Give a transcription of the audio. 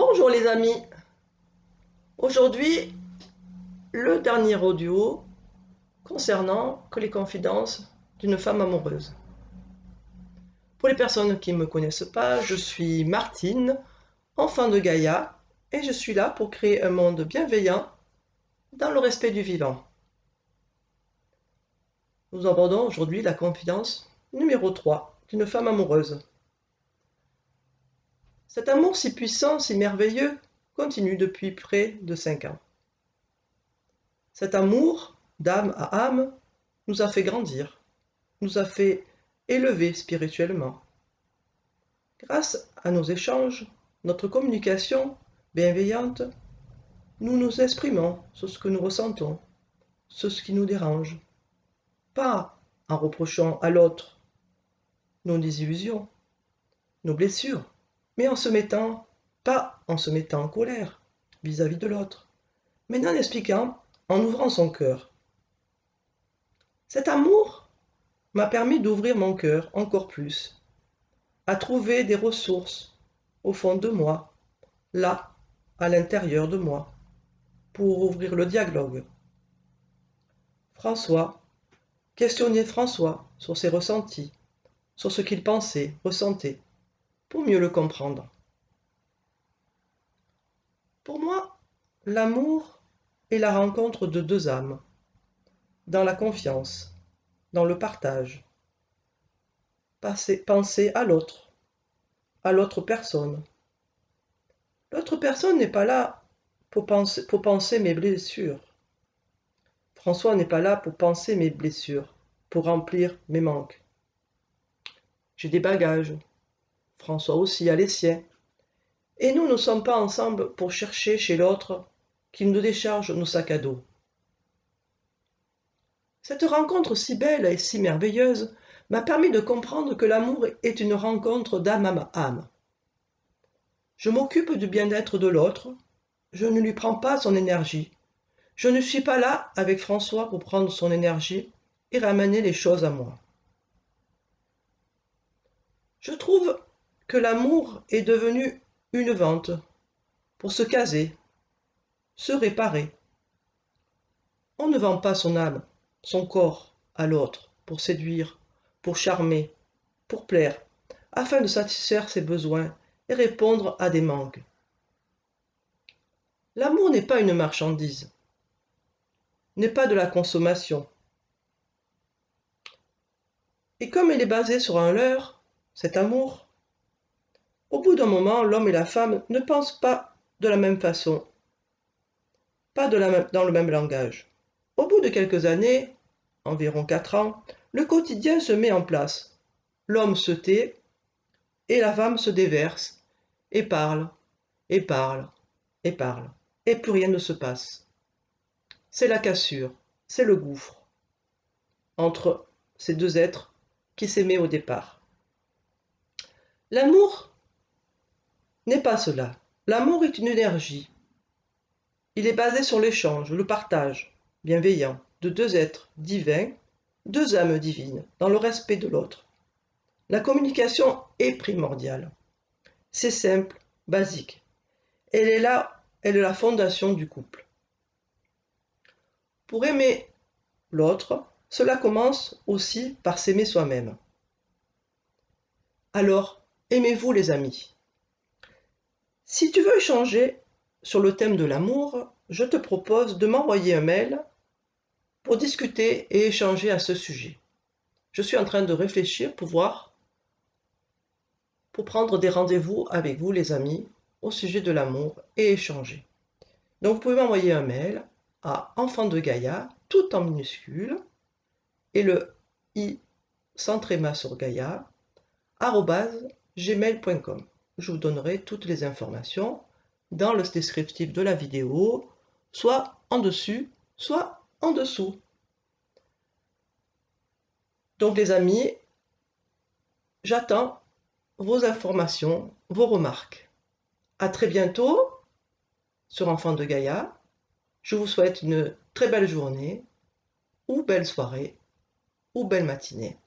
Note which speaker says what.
Speaker 1: Bonjour les amis, aujourd'hui le dernier audio concernant que les confidences d'une femme amoureuse. Pour les personnes qui ne me connaissent pas, je suis Martine, enfant de Gaïa, et je suis là pour créer un monde bienveillant dans le respect du vivant. Nous abordons aujourd'hui la confidence numéro 3 d'une femme amoureuse. Cet amour si puissant, si merveilleux, continue depuis près de 5 ans. Cet amour, d'âme à âme, nous a fait grandir, nous a fait élever spirituellement. Grâce à nos échanges, notre communication bienveillante, nous nous exprimons sur ce que nous ressentons, sur ce qui nous dérange. Pas en reprochant à l'autre nos désillusions, nos blessures, mais pas en se mettant en colère vis-à-vis de l'autre, mais en expliquant, en ouvrant son cœur. Cet amour m'a permis d'ouvrir mon cœur encore plus, à trouver des ressources au fond de moi, là, à l'intérieur de moi, pour ouvrir le dialogue. Questionner François sur ses ressentis, sur ce qu'il pensait, ressentait, pour mieux le comprendre. Pour moi, l'amour est la rencontre de deux âmes, dans la confiance, dans le partage. Penser à l'autre personne. L'autre personne n'est pas là pour penser mes blessures. François n'est pas là pour penser mes blessures, pour remplir mes manques. J'ai des bagages. François aussi a les siens. Et nous ne sommes pas ensemble pour chercher chez l'autre qu'il nous décharge nos sacs à dos. Cette rencontre si belle et si merveilleuse m'a permis de comprendre que l'amour est une rencontre d'âme à âme. Je m'occupe du bien-être de l'autre, je ne lui prends pas son énergie. Je ne suis pas là avec François pour prendre son énergie et ramener les choses à moi. Je trouve que l'amour est devenu une vente pour se caser, se réparer. On ne vend pas son âme, son corps à l'autre pour séduire, pour charmer, pour plaire, afin de satisfaire ses besoins et répondre à des manques. L'amour n'est pas une marchandise, n'est pas de la consommation. Et comme il est basé sur un leurre, cet amour, au bout d'un moment, l'homme et la femme ne pensent pas de la même façon, dans le même langage. Au bout de quelques années, environ 4 ans, le quotidien se met en place. L'homme se tait et la femme se déverse et parle, et parle, et parle, et plus rien ne se passe. C'est la cassure, c'est le gouffre entre ces deux êtres qui s'aimaient au départ. L'amour n'est pas cela. L'amour est une énergie. Il est basé sur l'échange, le partage bienveillant de deux êtres divins, deux âmes divines, dans le respect de l'autre. La communication est primordiale. C'est simple, basique. Elle est la fondation du couple. Pour aimer l'autre, cela commence aussi par s'aimer soi-même. Alors, aimez-vous les amis. Si tu veux échanger sur le thème de l'amour, je te propose de m'envoyer un mail pour discuter et échanger à ce sujet. Je suis en train de réfléchir pour prendre des rendez-vous avec vous les amis au sujet de l'amour et échanger. Donc vous pouvez m'envoyer un mail à enfant de Gaïa, tout en minuscule, et le i sans tréma sur Gaïa, @gmail.com. Je vous donnerai toutes les informations dans le descriptif de la vidéo, soit en dessus, soit en dessous. Donc les amis, j'attends vos informations, vos remarques. À très bientôt sur Enfant de Gaïa. Je vous souhaite une très belle journée, ou belle soirée, ou belle matinée.